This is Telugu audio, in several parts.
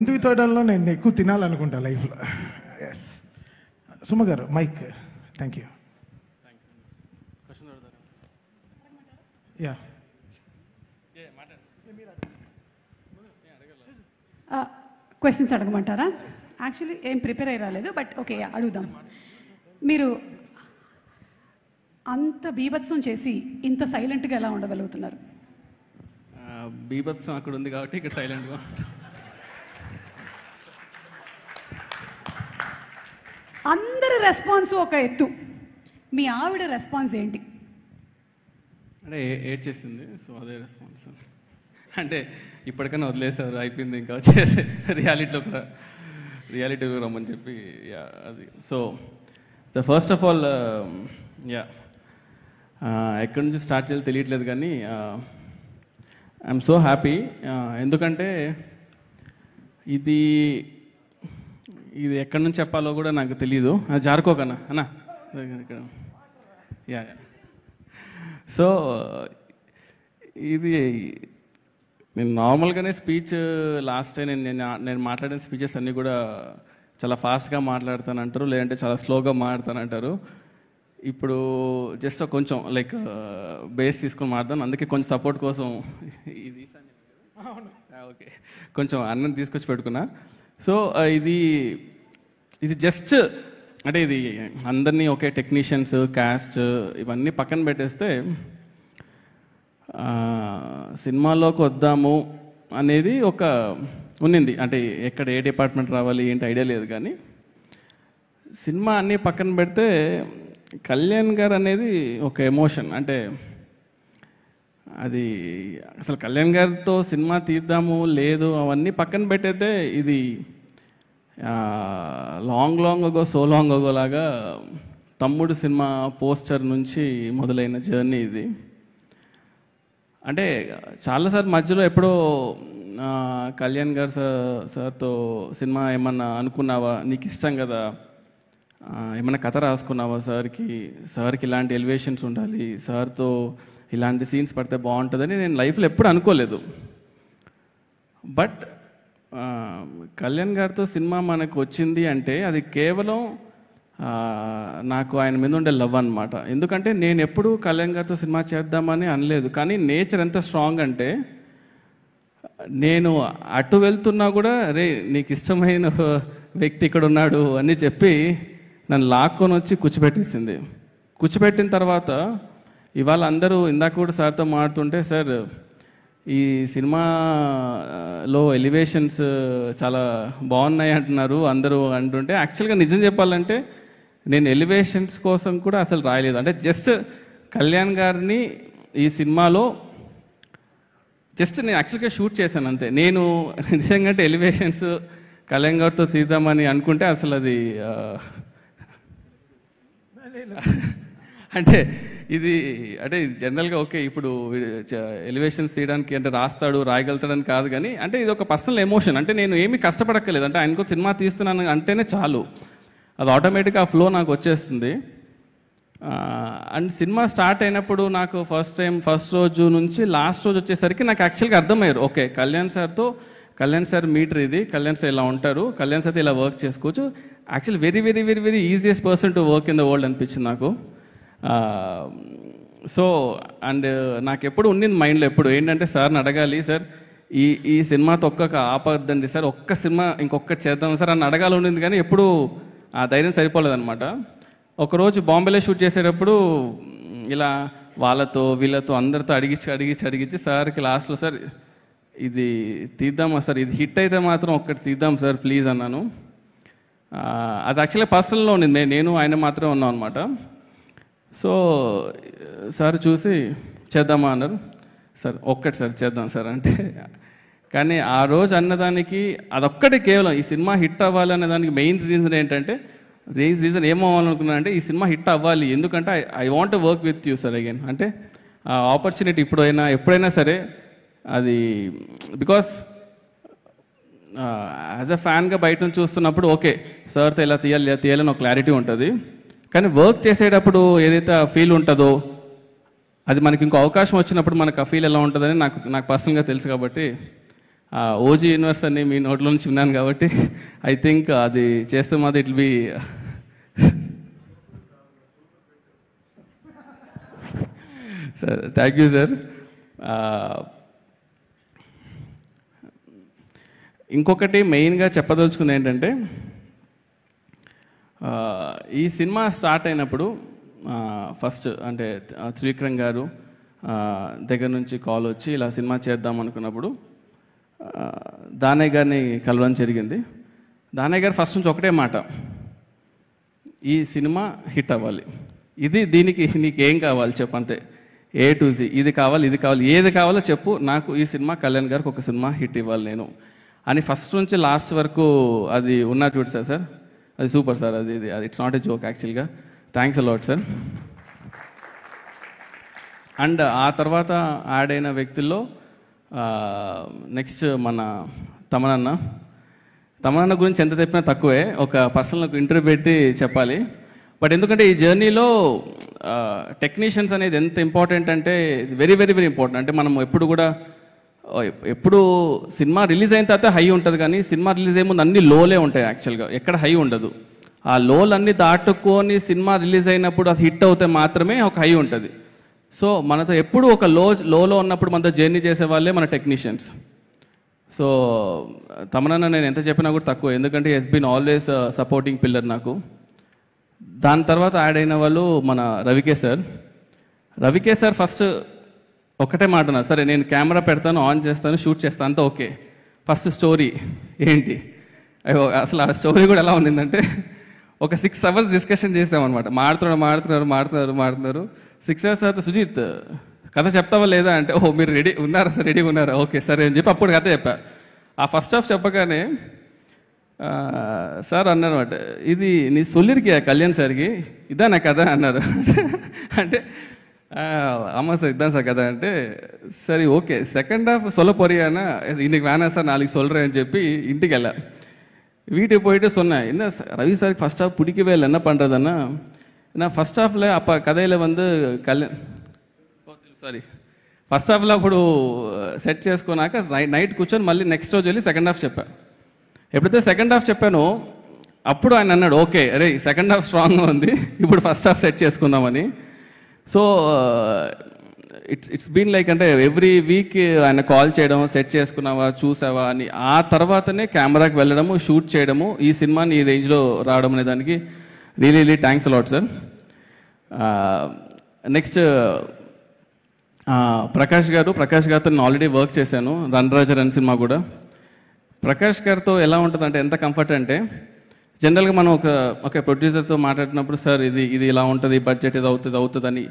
ఎందుకు తోడల్లో నేను ఎక్కువ తినాలనుకుంటా లైఫ్లో. ఎస్ సుమ గారు mike. Thank you. Yeah questions అడగమంటారా? యాక్చువల్లీ ఏం ప్రిపేర్ అయ్యి రాలేదు, బట్ ఓకే అడుగుదాం. మీరు అంత బీభత్సం చేసి ఇంత సైలెంట్గా ఎలా ఉండగలుగుతున్నారు? బీభత్సం అక్కడ ఉంది కాబట్టి ఇక్కడ సైలెంట్గా. అందరి రెస్పాన్స్ ఒక ఎత్తు, మీ ఆవిడ రెస్పాన్స్ ఏంటి? అంటే ఏడ్ చేసింది, సో అదే రెస్పాన్స్. అంటే ఇప్పటికైనా వదిలేసారు, అయిపోయింది, ఇంకా వచ్చేసి రియాలిటీలోకి రమ్మని చెప్పి అది. So the first of all ఎక్కడి నుంచి స్టార్ట్ చేయాలో తెలియట్లేదు, కానీ ఐఎమ్ సో హ్యాపీ. ఎందుకంటే ఇది ఎక్కడి నుంచి చెప్పాలో కూడా నాకు తెలీదు. జారుకోకన్నా అన్నా ఇక్కడ. యా సో ఇది నేను నార్మల్గానే స్పీచ్ లాస్ట్ టైం నేను మాట్లాడిన స్పీచెస్ అన్నీ కూడా చాలా ఫాస్ట్గా మాట్లాడతానంటారు, లేదంటే చాలా స్లోగా మాట్లాడతానంటారు. ఇప్పుడు జస్ట్ కొంచెం లైక్ బేస్ తీసుకొని మాట్లాడతాను, అందుకే కొంచెం సపోర్ట్ కోసం ఇది ఓకే కొంచెం అన్నం తీసుకొచ్చి పెట్టుకున్నా. సో ఇది జస్ట్ అంటే ఇది అందరినీ ఒకే టెక్నీషియన్స్, క్యాస్ట్ ఇవన్నీ పక్కన పెట్టేస్తే సినిమాలోకి వద్దాము అనేది ఒక ఉన్నింది. అంటే ఎక్కడ ఏ డిపార్ట్మెంట్ రావాలి ఏంటి ఐడియా లేదు, కానీ సినిమా అన్నీ పక్కన పెడితే కళ్యాణ్ గారు అనేది ఒక ఎమోషన్. అంటే అది అసలు కళ్యాణ్ గారితో సినిమా తీద్దాము లేదు అవన్నీ పక్కన పెట్టయితే ఇది long ago so long ago లాగా తమ్ముడు సినిమా పోస్టర్ నుంచి మొదలైన జర్నీ ఇది. అంటే చాలాసార్లు మధ్యలో ఎప్పుడో కళ్యాణ్ గారు సార్తో సినిమా ఏమన్నా అనుకున్నావా, నీకు ఇష్టం కదా, ఏమన్నా కథ రాసుకున్నావా సార్కి ఇలాంటి ఎలివేషన్స్ ఉండాలి, సార్తో ఇలాంటి సీన్స్ పడితే బాగుంటుందని నేను లైఫ్లో ఎప్పుడు అనుకోలేదు. బట్ కళ్యాణ్ గారితో సినిమా మనకు వచ్చింది అంటే అది కేవలం నాకు ఆయన మీద ఉండే లవ్ అనమాట. ఎందుకంటే నేను ఎప్పుడు కళ్యాణ్ గారితో సినిమా చేద్దామని అనలేదు, కానీ నేచర్ ఎంత స్ట్రాంగ్ అంటే నేను అటు వెళ్తున్నా కూడా రే నీకు ఇష్టమైన వ్యక్తి ఇక్కడ ఉన్నాడు అని చెప్పి నన్ను లాక్కొని వచ్చి కూర్చోబెట్టేసింది. కూర్చోబెట్టిన తర్వాత ఇవాళ అందరూ ఇందాక కూడా సార్తో మాట్లాడుతుంటే, సార్ ఈ సినిమాలో ఎలివేషన్స్ చాలా బాగున్నాయి అంటున్నారు అందరూ అంటుంటే, యాక్చువల్గా నిజం చెప్పాలంటే నేను ఎలివేషన్స్ కోసం కూడా అసలు రాయలేదు. అంటే జస్ట్ కళ్యాణ్ గారిని ఈ సినిమాలో జస్ట్ నేను యాక్చువల్గా షూట్ చేశాను అంతే. నేను నిజంగా అంటే ఎలివేషన్స్ కళ్యాణ్ గారితో తీద్దామని అనుకుంటే అసలు అది అంటే ఇది జనరల్గా ఓకే ఇప్పుడు ఎలివేషన్స్ తీయడానికి అంటే రాయగలుగుతాడని కాదు, కానీ అంటే ఇది ఒక పర్సనల్ ఎమోషన్. అంటే నేను ఏమీ కష్టపడక్కర్లేదు, అంటే ఆయనకు సినిమా తీస్తున్నాను అంటేనే చాలు, అది ఆటోమేటిక్గా ఆ ఫ్లో నాకు వచ్చేస్తుంది. అండ్ సినిమా స్టార్ట్ అయినప్పుడు నాకు ఫస్ట్ రోజు నుంచి లాస్ట్ రోజు వచ్చేసరికి నాకు యాక్చువల్గా అర్థమయ్యారు, ఓకే కళ్యాణ్ సార్ మీటర్ ఇది, కళ్యాణ్ సార్ ఇలా ఉంటారు, కళ్యాణ్ సార్ ఇలా వర్క్ చేసుకోవచ్చు. Actually very very very very easiest person to work in the world అనిపించింది నాకు. సో అండ్ నాకు ఎప్పుడు ఉండింది మైండ్లో ఎప్పుడు ఏంటంటే సార్ని అడగాలి, సార్ ఈ సినిమాతో ఆపద్దండి సార్, ఒక్క సినిమా ఇంకొకటి చేద్దాం సార్ అని అడగాలి ఉండింది, కానీ ఎప్పుడు ఆ ధైర్యం సరిపోలేదన్నమాట. ఒకరోజు బాంబేలో షూట్ చేసేటప్పుడు ఇలా వీళ్ళతో అందరితో అడిగించి సార్కి లాస్ట్లో సార్ ఇది తీద్దామా సార్, ఇది హిట్ అయితే మాత్రం ఒక్కటి తీద్దాం సార్ ప్లీజ్ అన్నాను. అది యాక్చువల్గా పర్సనల్లో ఉండింది, నేను ఆయన మాత్రమే ఉన్నాం అనమాట. సో సార్ చూసి చేద్దామా అన్నారు. సార్ ఒక్కటి సార్ చేద్దాం సార్ అంటే, కానీ ఆ రోజు అన్నదానికి అదొక్కటి కేవలం ఈ సినిమా హిట్ అవ్వాలి అనే దానికి మెయిన్ రీజన్ ఏంటంటే ఏమవ్వాలనుకున్నాను అంటే ఈ సినిమా హిట్ అవ్వాలి, ఎందుకంటే I want to work with you sir again. అంటే ఆ ఆపర్చునిటీ ఎప్పుడైనా సరే అది బికాస్ యాజ్ అ ఫ్యాన్గా బయట నుంచి చూస్తున్నప్పుడు ఓకే సార్తో ఇలా తీయాలని ఒక క్లారిటీ ఉంటుంది, కానీ వర్క్ చేసేటప్పుడు ఏదైతే ఆ ఫీల్ ఉంటుందో అది మనకి ఇంకో అవకాశం వచ్చినప్పుడు మనకు ఆ ఫీల్ ఎలా ఉంటుందని నాకు పర్సనల్గా తెలుసు. కాబట్టి ఓజీ యూనివర్స్ అని మీ నోట్లో నుంచి విన్నాను కాబట్టి ఐ థింక్ అది చేస్తే మాది it be sir. Thank you sir. ఇంకొకటి మెయిన్గా చెప్పదలుచుకుంది ఏంటంటే, ఈ సినిమా స్టార్ట్ అయినప్పుడు ఫస్ట్ అంటే త్రివిక్రమ్ గారు దగ్గర నుంచి కాల్ వచ్చి ఇలా సినిమా చేద్దాం అనుకున్నప్పుడు దానయ్య గారిని కలవడం జరిగింది. దానయ్య గారు ఫస్ట్ నుంచి ఒకటే మాట, ఈ సినిమా హిట్ అవ్వాలి, దీనికి నీకేం కావాలి చెప్పు, అంతే, A to Z, ఇది కావాలి, ఇది కావాలి, ఏది కావాలో చెప్పు, నాకు ఈ సినిమా కళ్యాణ్ గారికి ఒక సినిమా హిట్ ఇవ్వాలి నేను అని ఫస్ట్ నుంచి లాస్ట్ వరకు అది ఉన్నా చూడు సార్, అది సూపర్ సార్. అది ఇట్స్ నాట్ ఎ జోక్ యాక్చువల్గా. Thanks a lot sir. అండ్ ఆ తర్వాత యాడ్ అయిన వ్యక్తుల్లో నెక్స్ట్ మన తమనన్న గురించి ఎంత చెప్పినా తక్కువే, ఒక పర్సనల్ ఇంటర్వ్యూ పెట్టి చెప్పాలి. బట్ ఎందుకంటే ఈ జర్నీలో టెక్నీషియన్స్ అనేది ఎంత ఇంపార్టెంట్ అంటే వెరీ వెరీ వెరీ ఇంపార్టెంట్. అంటే మనం ఎప్పుడు సినిమా రిలీజ్ అయిన తర్వాత హై ఉంటుంది, కానీ సినిమా రిలీజ్ అయ్యే ముందు అన్ని లోలే ఉంటాయి యాక్చువల్గా, ఎక్కడ హై ఉండదు. ఆ లోలన్నీ దాటుకొని సినిమా రిలీజ్ అయినప్పుడు అది హిట్ అవుతే మాత్రమే ఒక హై ఉంటుంది. సో మనతో ఎప్పుడు ఒక లోలో ఉన్నప్పుడు మనతో జర్నీ చేసే వాళ్ళే మన టెక్నీషియన్స్. సో తమనన్న నేను ఎంత చెప్పినా కూడా తక్కువ, ఎందుకంటే he's been always supporting pillar నాకు. దాని తర్వాత యాడ్ అయిన వాళ్ళు మన రవికే సార్ ఫస్ట్ ఒకటే మాట ఉన్నారు, సరే నేను కెమెరా పెడతాను, ఆన్ చేస్తాను, షూట్ చేస్తాను, అంతా ఓకే. ఫస్ట్ స్టోరీ ఏంటి, అసలు ఆ స్టోరీ కూడా ఎలా ఉండిందంటే ఒక 6 hours డిస్కషన్ చేసామన్నమాట. మాడుతున్నారు 6 hours తర్వాత సుజిత్ కథ చెప్తావా లేదా అంటే, ఓహో మీరు రెడీగా ఉన్నారా, ఓకే సరే అని చెప్పి అప్పుడు కథ చెప్పా. ఆ ఫస్ట్ హాఫ్ చెప్పగానే సార్ అన్నారన్నమాట, ఇది నీ సొల్లిరికియా కళ్యాణ్ సార్కి, ఇదా నా కథ అన్నారు. అంటే ஆமாம் சார் இதுதான் சார் கதை అంటే సరే ఓకే సెకండ్ హాఫ్ சொல்ல போறியானா இன்னைக்கு வேணாம் சார் நாளைக்கு சொல்கிறேன் అని చెప్పి ఇంటికి వెళ్ళా. வீட்டுக்கு போயிட்டு சொன்னேன், என்ன ரவி சாருக்கு ஃபர்ஸ்ட் ஹாஃப் பிடிக்கவே இல்லை, என்ன பண்ணுறதுன்னா நான் ఫస్ట్ హాఫ్లో அப்போ కథలో ఫస్ట్ హాఫ్లో అప్పుడు సెట్ చేసుకున్నాక నైట్ కూర్చొని మళ్ళీ నెక్స్ట్ రోజు వెళ్ళి సెకండ్ హాఫ్ చెప్పా. ఎప్పుడైతే సెకండ్ హాఫ్ చెప్పానో అప్పుడు ఆయన అన్నాడు, ఓకే అరే సెకండ్ హాఫ్ స్ట్రాంగ్గా ఉంది, ఇప్పుడు ఫస్ట్ హాఫ్ సెట్ చేసుకుందామని. సో ఇట్స్ బీన్ లైక్, అంటే ఎవ్రీ వీక్ ఆయన కాల్ చేయడం, సెట్ చేసుకున్నావా చూసావా అని, ఆ తర్వాతనే కెమెరాకి వెళ్ళడము, షూట్ చేయడము, ఈ సినిమాని ఈ రేంజ్లో రావడం అనే దానికి really thanks a lot sir. Next Prakash గారితో నేను ఆల్రెడీ వర్క్ చేశాను, రన్ రాజా రన్ సినిమా కూడా. ప్రకాష్ గారితో ఎలా ఉంటుంది అంటే ఎంత కంఫర్ట్ అంటే, జనరల్గా మనం ఒక ప్రొడ్యూసర్తో మాట్లాడినప్పుడు సార్ ఇది ఇలా ఉంటుంది, బడ్జెట్ ఇది అవుతుంది అని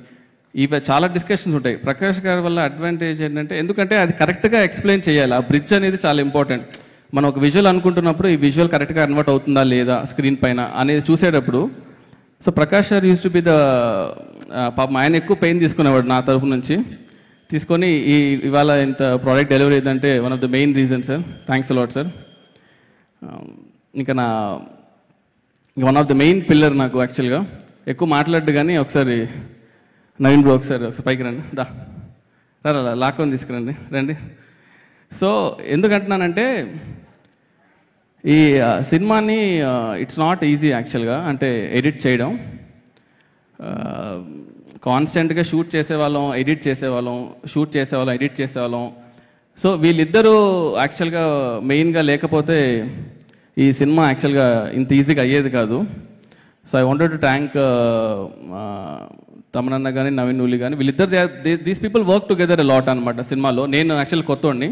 ఇవి చాలా డిస్కషన్స్ ఉంటాయి. ప్రకాష్ గారి వల్ల అడ్వాంటేజ్ ఏంటంటే, ఎందుకంటే అది కరెక్ట్గా ఎక్స్ప్లెయిన్ చేయాలి, ఆ బ్రిడ్జ్ అనేది చాలా ఇంపార్టెంట్. మనం ఒక విజువల్ అనుకుంటున్నప్పుడు ఈ విజువల్ కరెక్ట్గా కన్వర్ట్ అవుతుందా లేదా స్క్రీన్ పైన అనేది చూసేటప్పుడు, so Prakash sir use to be పాపం ఆయన ఎక్కువ పెయిన్ తీసుకునేవాడు నా తరపు నుంచి తీసుకొని ఇవాళ ఇంత ప్రోడక్ట్ డెలివరీ అయిందంటే one of the main reason sir. Thanks a lot sir. ఇంకా one of the main pillar నాకు యాక్చువల్గా, ఎక్కువ మాట్లాడు కానీ ఒకసారి నవీన్ బ్రో ఒకసారి పైకి రండి, రా లాక్కొని తీసుకురండి రండి. సో ఎందుకంటున్నానంటే ఈ సినిమాని ఇట్స్ నాట్ ఈజీ యాక్చువల్గా, అంటే ఎడిట్ చేయడం. కాన్స్టెంట్గా షూట్ చేసేవాళ్ళం, ఎడిట్ చేసేవాళ్ళం. సో వీళ్ళిద్దరూ యాక్చువల్గా మెయిన్గా లేకపోతే ఈ సినిమా యాక్చువల్గా ఇంత ఈజీగా అయ్యేది కాదు. So I wanted to thank తమనన్న కానీ నవీన్ నూలి కానీ, వీళ్ళిద్దరు these people work together lot అనమాట సినిమాలో. నేను యాక్చువల్ కొత్తోడిని,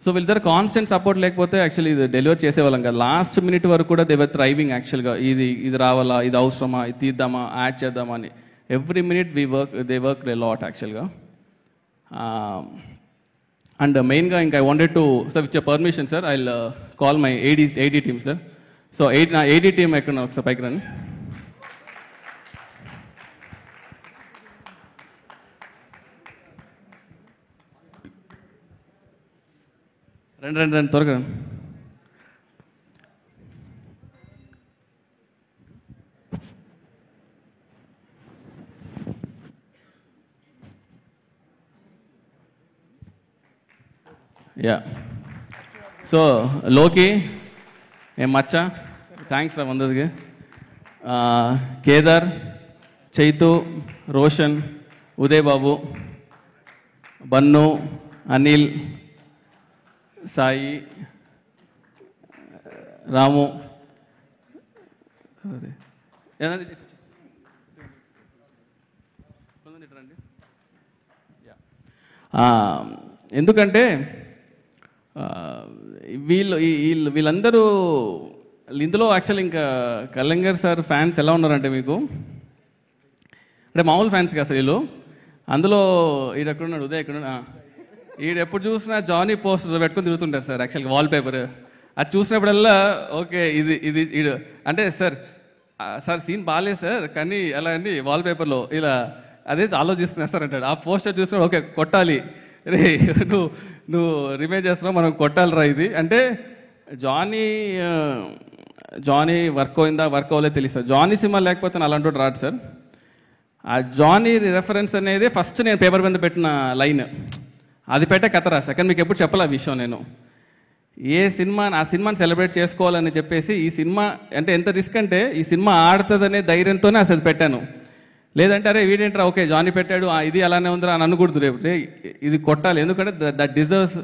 సో వీళ్ళిద్దరు కాన్స్టెంట్ సపోర్ట్ లేకపోతే యాక్చువల్లీ ఇది డెలివర్ చేసేవాళ్ళం కదా. లాస్ట్ మినిట్ వరకు కూడా దే వర్ థ్రైవింగ్ యాక్చువల్గా, ఇది రావాలా, ఇది అవసరమా, ఇది తీద్దామా, యాడ్ చేద్దామా అని. Every minute they work a lot యాక్చువల్గా. అండ్ మెయిన్గా ఇంకా I wanted to sir with your permission sir I will call my AD team sir. So నా ఏడీ టీమ్ ఎక్కడ ఒకసారి పైకి రండి. రండి త్వరగా రండి. యా సో లోకి ఏం మచ్చ థ్యాంక్స్ రా వందదికి. కేదార్, చైతు, రోషన్, ఉదయ్ బాబు, బన్ను, అనిల్, సాయి, రాము, ఎందుకంటే వీళ్ళందరూ ఇందులో యాక్చువల్ ఇంకా కళ్యాణ్ గారు సార్ ఫ్యాన్స్ ఎలా ఉన్నారంటే మీకు అంటే మామూలు ఫ్యాన్స్ కదా సార్ వీళ్ళు. అందులో ఈడు ఎక్కడున్నాడు, ఉదయ్ ఎక్కడున్నా, ఈడు ఎప్పుడు చూసినా జానీ పోస్టర్ పెట్టుకొని తిరుగుతుంటారు సార్. యాక్చువల్గా వాల్ పేపర్ అది చూసినప్పుడల్లా ఓకే ఇది ఇది ఈడు అంటే సార్ సార్ సీన్ బాగాలేదు సార్ కానీ అలా అని వాల్ పేపర్లో ఇలా అదే ఆలోచిస్తున్నా సార్ అంటాడు. ఆ పోస్టర్ చూసినప్పుడు ఓకే కొట్టాలి రే, నువ్వు రిమేజ్ చేస్తున్నావు, మనం కొట్టాలిరా ఇది అంటే. జానీ వర్క్ అయిందా వర్క్ అవ్వలేదు తెలియదు సార్. జానీ సినిమా లేకపోతే నేను అలాంటి రాడు సార్. ఆ జానీ రెఫరెన్స్ అనేది ఫస్ట్ నేను పేపర్ మీద పెట్టిన లైన్, అది పెట్టే కథ రాసా. కానీ మీకు ఎప్పుడు చెప్పాలి ఆ విషయం. నేను ఆ సినిమాని సెలబ్రేట్ చేసుకోవాలని చెప్పేసి ఈ సినిమా అంటే ఎంత రిస్క్ అంటే ఈ సినిమా ఆడుతుందనే ధైర్యంతోనే అసలు పెట్టాను. లేదంటే అరే వీడేంట్రా ఓకే జానీ పెట్టాడు ఇది అలానే ఉందిరా అని అనకూడదు. రేపు ఇది కొట్టాలి ఎందుకంటే దట్ డిజర్వ్స్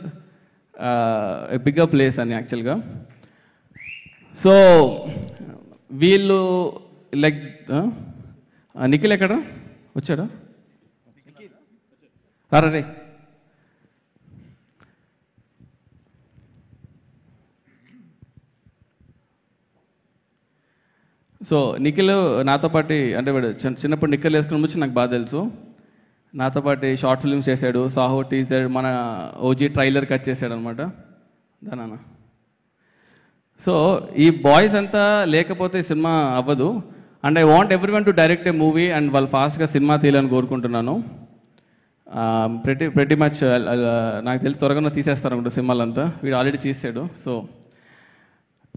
బిగ్గర్ ప్లేస్ అని యాక్చువల్గా. సో వీళ్ళు లైక్ నిఖిల్ ఎక్కడ వచ్చాడా రారా రే. సో నిఖిల్ నాతో పాటు అంటే వాడు చిన్నప్పుడు నిక్కలు వేసుకుని వచ్చి నాకు బాగా తెలుసు. నాతో పాటు షార్ట్ ఫిల్మ్స్ చేశాడు, సాహో టీజర్, మన ఓజీ ట్రైలర్ కట్ చేశాడు అనమాట దానా. సో ఈ బాయ్స్ అంతా లేకపోతే సినిమా అవ్వదు. And I want every one to direct A movie and వాళ్ళు ఫాస్ట్గా సినిమా తీయాలని కోరుకుంటున్నాను. ప్రతి మచ్ నాకు తెలిసి త్వరగా తీసేస్తారు అనుకుంటా సినిమాలంతా, వీడు ఆల్రెడీ తీసాడు.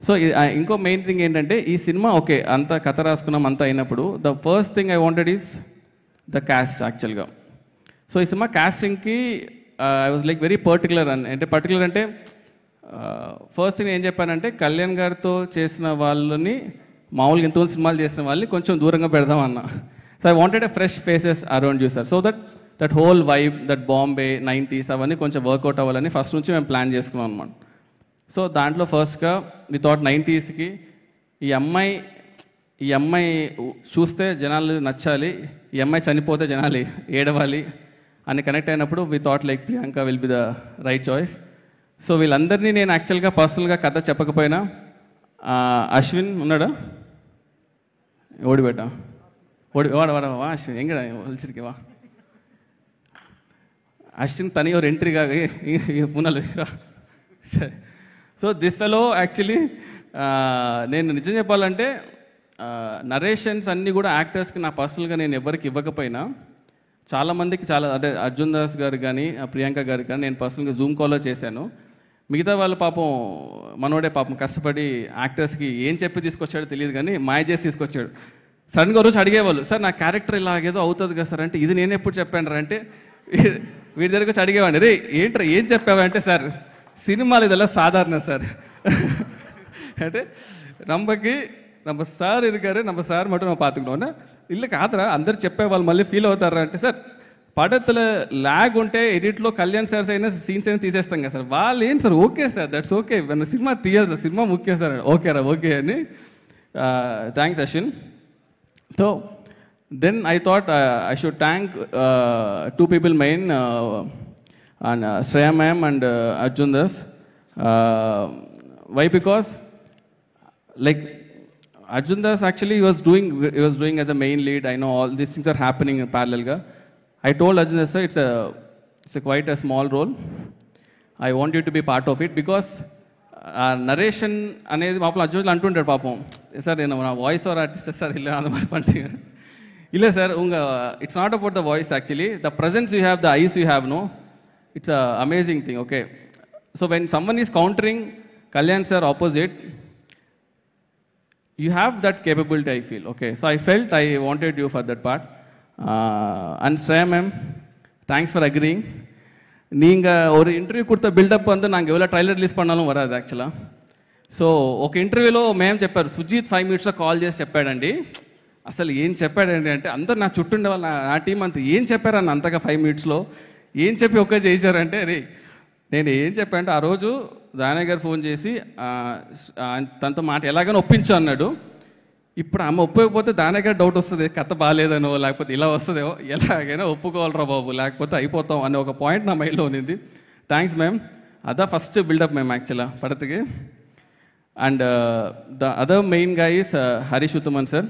సో ఇంకో మెయిన్ థింగ్ ఏంటంటే ఈ సినిమా ఓకే అంత కథ రాసుకున్నాం అంతా అయినప్పుడు the first thing I wanted is the cast యాక్చువల్గా. సో ఈ సినిమా క్యాస్టింగ్కి I was like very particular అంటే ఫస్ట్ థింగ్ ఏం చెప్పానంటే కళ్యాణ్ గారితో చేసిన వాళ్ళని మామూలుగా ఎంతోమంది సినిమాలు చేసిన వాళ్ళని కొంచెం దూరంగా పెడదాం అన్న. So I wanted a fresh faces around you sir. So that whole vibe that Bombay 90s అవన్నీ కొంచెం వర్కౌట్ అవ్వాలని ఫస్ట్ నుంచి మేము ప్లాన్ చేసుకున్నాం అనమాట. సో దాంట్లో ఫస్ట్గా వి థాట్ 90sకి ఈ అమ్మాయి చూస్తే జనాలు నచ్చాలి, ఈ అమ్మాయి చనిపోతే జనాలు ఏడవాలి అని కనెక్ట్ అయినప్పుడు we thought like Priyanka will be the right choice. So వీళ్ళందరినీ నేను యాక్చువల్గా పర్సనల్గా కథ చెప్పకపోయినా అశ్విన్ ఉన్నాడా ఓడిబెట్టా వాడవా అశ్విన్ ఎంగడ వలిచిరికి వా అశ్విన్ తని ఒక ఎంట్రీగా పునలు సరే. సో దిస్ ఫెలో యాక్చువల్లీ నేను నిజం చెప్పాలంటే నరేషన్స్ అన్నీ కూడా యాక్టర్స్కి నా పర్సనల్గా నేను ఎవరికి ఇవ్వకపోయినా చాలామందికి అంటే అర్జున్ దాస్ గారు కానీ ప్రియాంక గారికి కానీ నేను పర్సనల్గా జూమ్ కాల్లో చేశాను. మిగతా వాళ్ళు పాపం మనోడే పాపం కష్టపడి యాక్టర్స్కి ఏం చెప్పి తీసుకొచ్చాడో తెలియదు కానీ మాయ చేసి తీసుకొచ్చాడు. సడన్గా రోజు అడిగేవాళ్ళు సార్ నా క్యారెక్టర్ ఇలాగేదో అవుతుంది కదా సార్ అంటే ఇది నేను ఎప్పుడు చెప్పాను అంటే వీడి దగ్గరకు వచ్చి అడిగేవాడిని రే ఏంట్రా ఏం చెప్పావంటే సార్ సినిమాలు இதெல்லாம் சாதாரண சார் అంటే நம்ம சார் இருக்காரு நம்ம சார் மட்டும் நம்ம பார்த்துக்கணும்னா இல்லை కాదురా అందరు చెప్పేవాళ్ళు మళ్ళీ ఫీల్ అవుతారా అంటే సార్ పడతలో ల్యాగ్ ఉంటే ఎడిట్లో కళ్యాణ్ సార్స్ అయినా సీన్స్ అయినా తీసేస్తాం కదా సార్. వాళ్ళు ఏంటి sir okay sir that's okay మన సినిమా తీయాలి సార్ సినిమా ముఖ్యం సార్ ఓకేరా ఓకే అని. Thanks Ashwin. So then I thought I should thank two people main and Shreya ma'am and Arjun Das. Why? Because like Arjun Das actually he was doing as a main lead. I know all these things are happening in parallel ga. I told Arjun Das sir it's a quite a small role. I want you to be part of it because narration అనేది పాపం అర్జున్ అంటుంటాడు పాపం సార్ నేను నా వాయిస్ ఓవర్ ఆర్టిస్ట్ సార్ ఇలా அந்த மாதிரி பண்ணிட்டீங்க இல்லை sir it's not about the voice actually the presence you have the eyes you have no it's a amazing thing okay. So when someone is countering Kalyan sir opposite you have that capability I feel okay. So I felt I wanted you for that part and Shreya ma'am thanks for agreeing. நீங்கள் ஒரு இன்டர்வியூ கொடுத்த பில்டப் வந்து நாங்கள் எவ்வளோ ட்ரைலர் ரிలీజ్ பண்ணாலும் వరాது యాక్చువల్గా. సో ఒక ఇంటర్వ్యూలో మేము చెప్పారు, సుజీత్ 5 minutesలో కాల్ చేసి చెప్పాడండి. అసలు ఏం చెప్పాడండి అంటే అందరు నా చుట్టూ ఉండే వాళ్ళు నా టీం అంతా ఏం చెప్పారన్న అంతగా 5 minutesలో ఏం చెప్పి ఒక్క చేయించారంటే, రే నేను ఏం చెప్పానంటే ఆ రోజు దానయ్య గారు ఫోన్ చేసి తనతో మాట ఎలాగైనా ఒప్పించు అన్నాడు. ఇప్పుడు ఆమె ఒప్పుకోకపోతే దానయ్య గారు డౌట్ వస్తుంది, కథ బాగాలేదనో లేకపోతే ఇలా వస్తుందేమో, ఎలాగైనా ఒప్పుకోవాలరా బాబు లేకపోతే అయిపోతాం అనే ఒక పాయింట్ నా మైండ్లో ఉన్నింది. Thanks ma'am. అదా ఫస్ట్ బిల్డప్ మ్యామ్ యాక్చువల్గా పడతకి. అండ్ ద అదర్ మెయిన్ గా is Harish Uthaman sir.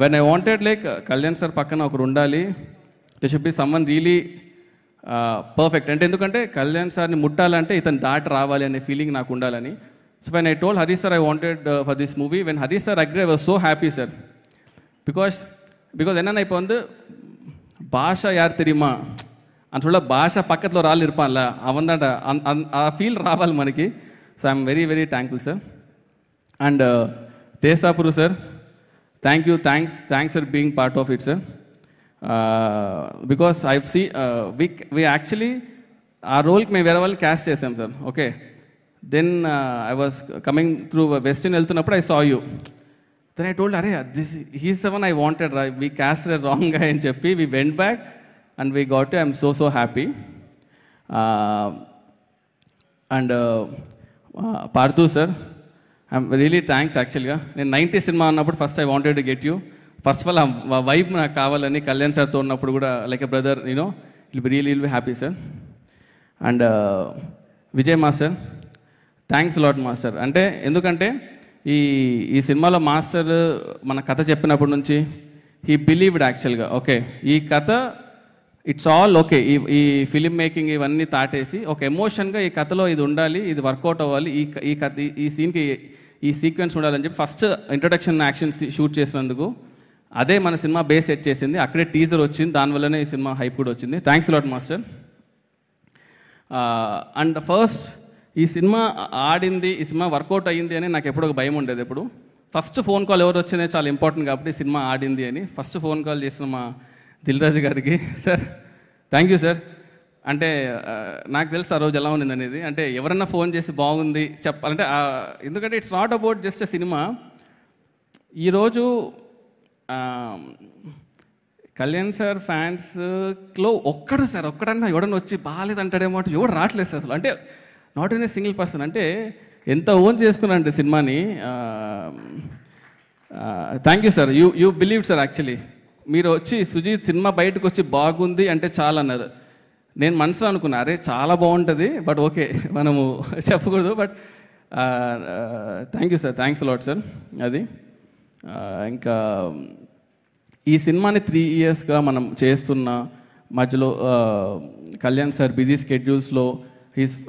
When I wanted like Kalyan sir పక్కన ఒకరు ఉండాలి, they should be someone really perfect. అంటే ఎందుకంటే కళ్యాణ్ సార్ని ముట్టాలంటే ఇతను దాటి రావాలి అనే ఫీలింగ్ నాకు ఉండాలని. So when I told Harish sir I wanted for this movie, when Harish sir agree I was so happy sir. Because என்னென்னா இப்போ வந்து பாஷா யார் தெரியுமா అని சொல்ல భాష పక్కలో రాళ్ళు ఇర్పాన్లా అవందంట ఆ ఫీల్ రావాలి మనకి. So I'm very very thankful sir. And దేశాపురు sir, thanks for being part of it sir. Because I see we actually ఆ రోల్కి మేము వేరే వాళ్ళు క్యాస్ట్ చేసాం sir. Okay, then I was coming through western వెళ్తున్నప్పుడు I saw you. Then I told అరే he's the one I wanted, we cast wrong గా అని చెప్పి we went back and we got it. I'm so happy. And Parthu sir, I'm really thanks actually. నేను 90 సినిమా అన్నప్పుడు first I wanted to get you. First of all ఆ వైబ్ నాకు కావాలని కళ్యాణ్ సార్తో ఉన్నప్పుడు కూడా like a brother you know will be happy sir. And Vijay master, thanks lot master. అంటే ఎందుకంటే ఈ సినిమాలో మాస్టర్ మన కథ చెప్పినప్పటి నుంచి హీ బిలీవ్డ్ యాక్చువల్గా. ఓకే, ఈ కథ ఇట్స్ ఆల్ ఓకే, ఈ ఫిలిం మేకింగ్ ఇవన్నీ తాటేసి ఒక ఎమోషన్గా ఈ కథలో ఇది ఉండాలి, ఇది వర్కౌట్ అవ్వాలి, ఈ కథ ఈ సీన్కి ఈ సీక్వెన్స్ ఉండాలని చెప్పి ఫస్ట్ ఇంట్రొడక్షన్ యాక్షన్ షూట్ చేసినందుకు అదే మన సినిమా బేస్ సెట్ చేసింది. అక్కడే టీజర్ వచ్చింది, దానివల్లనే ఈ సినిమా హైప్ కూడా వచ్చింది. Thanks lot master. And first ఈ సినిమా ఆడింది, ఈ సినిమా వర్కౌట్ అయ్యింది అని నాకు ఎప్పుడు ఒక భయం ఉండేది. ఎప్పుడు ఫస్ట్ ఫోన్ కాల్ ఎవరు వచ్చిందే చాలా ఇంపార్టెంట్ కాబట్టి సినిమా ఆడింది అని ఫస్ట్ ఫోన్ కాల్ చేసిన మా దిల్ రాజు గారికి, సార్ థ్యాంక్ యూ సార్. అంటే నాకు తెలుసు ఆ రోజు ఎలా ఉంది అనేది. అంటే ఎవరన్నా ఫోన్ చేసి బాగుంది చెప్పాలంటే, ఎందుకంటే it's not about just a cinema. ఈరోజు కళ్యాణ్ సార్ ఫ్యాన్స్లో ఒక్కడన్నా ఎవడన్నా వచ్చి బాగాలేదంటాడేమో అంటే ఎవడు రావట్లేదు సార్ అసలు. అంటే not in a single person. అంటే ఎంత ఓన్ చేసుకున్నానంటే సినిమాని. Thank you sir, you believe sir. Actually మీరు వచ్చి సుజీత్ సినిమా బయటకు వచ్చి బాగుంది అంటే చాలా అన్నారు. నేను మనసులో అనుకున్నా అరే చాలా బాగుంటుంది, బట్ ఓకే మనము చెప్పకూడదు. But thank you sir, thanks lot sir. అది ఇంకా ఈ సినిమాని 3 yearsగా మనం చేస్తున్న మధ్యలో కళ్యాణ్ సార్ బిజీ స్కెడ్యూల్స్లో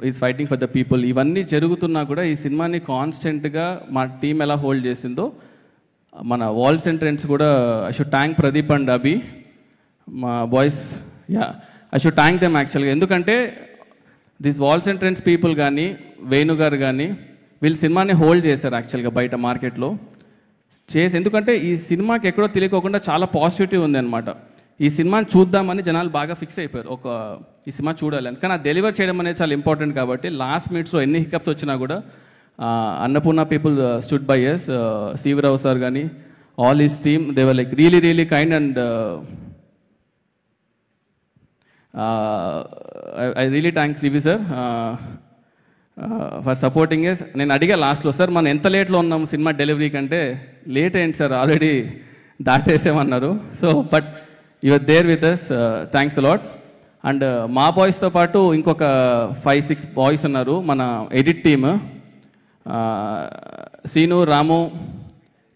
is fighting for the people, ఇవన్నీ జరుగుతున్నా కూడా ఈ సినిమాని కాన్స్టెంట్గా మా టీం ఎలా హోల్డ్ చేసిందో మన వాల్స్ ఎంట్రెన్స్ కూడా I should thank Pradeep and Abhi, మా boys. I should thank them యాక్చువల్గా. ఎందుకంటే దిస్ వాల్స్ ఎంట్రెన్స్ పీపుల్ కానీ వేణు గారు కానీ వీళ్ళు సినిమాని హోల్డ్ చేశారు యాక్చువల్గా బయట మార్కెట్లో చేసి. ఎందుకంటే ఈ సినిమాకి ఎక్కడో తెలియకోకుండా చాలా పాజిటివిటీ ఉంది అనమాట. ఈ సినిమాని చూద్దామని జనాలు బాగా ఫిక్స్ అయిపోయారు, ఈ సినిమా చూడాలని. కానీ అది డెలివర్ చేయడం అనేది చాలా ఇంపార్టెంట్ కాబట్టి లాస్ట్ మినిట్స్లో ఎన్ని హికప్స్ వచ్చినా కూడా Annapurna people stood by us. Sivarao sir కానీ all his team they were like really kind and I really thanks CV sir for supporting us. నేను అడిగా లాస్ట్లో, సార్ మనం ఎంత లేట్లో ఉన్నాము సినిమా డెలివరీ కంటే. లేట్ అయింది సార్, ఆల్రెడీ దాటేసామన్నారు. So but your there with us, thanks a lot. And మా బాయ్స్తో పాటు ఇంకొక 5-6 బాయ్స్ ఉన్నారు మన ఎడిట్ టీమ్. సీను, రాము,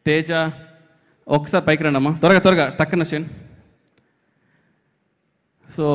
తేజ, ఒకసారి పైకి రండమ్మా త్వరగా టక్కన వచ్చేయండి. సో